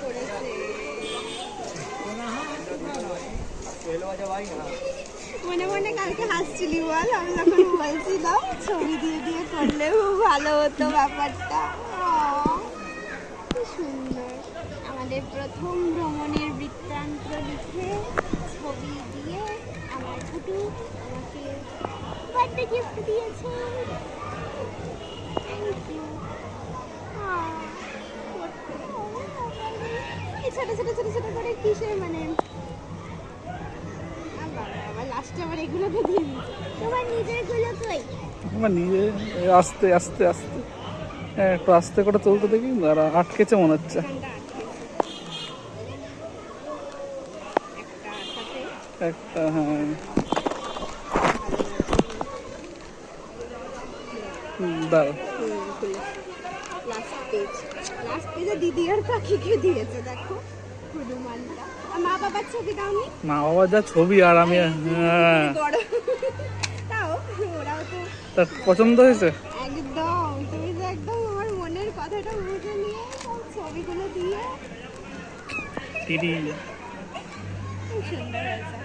করেছে। মনে মনে কালকে হাসছিলি বল, আমি যখন বলছিলাম ছবি দিয়ে দিয়ে করলে খুব ভালো হতো ব্যাপারটা। কি সুন্দর, আমাদের প্রথম ভ্রমণের বৃত্তান্ত লিখে ছবি দিয়ে আমার ফুটু আমাকে বার্থডে গিফট দিয়েছে। Thank you. ছোট ছোট ছোট ছোট করে কিসের মানে আবার লাস্টে আবার এগুলোকে দিই। তোমার নিজের গুলো কই? আমার নিজে আস্তে আস্তে আস্তে একটু আস্তে করে তুলতে দেখি, আর আটকেছে মনে হচ্ছে। একটা হ্যাঁ দাঁড়া, লাস্ট পেজে দিদি আর কাকিকে দিয়েছে, দেখো হনুমানটা। আর মা বাবার ছবি দাওনি? মা বাবা যা ছবি, আর আমি হ্যাঁ তাও ওরাও তো তার পছন্দ হয়েছে একদম। তুমি তো একদম আমার মনের কথাটা বুঝে নিয়ে ছবিগুলো দিয়ে দিদি। খুব সুন্দর হয়েছে।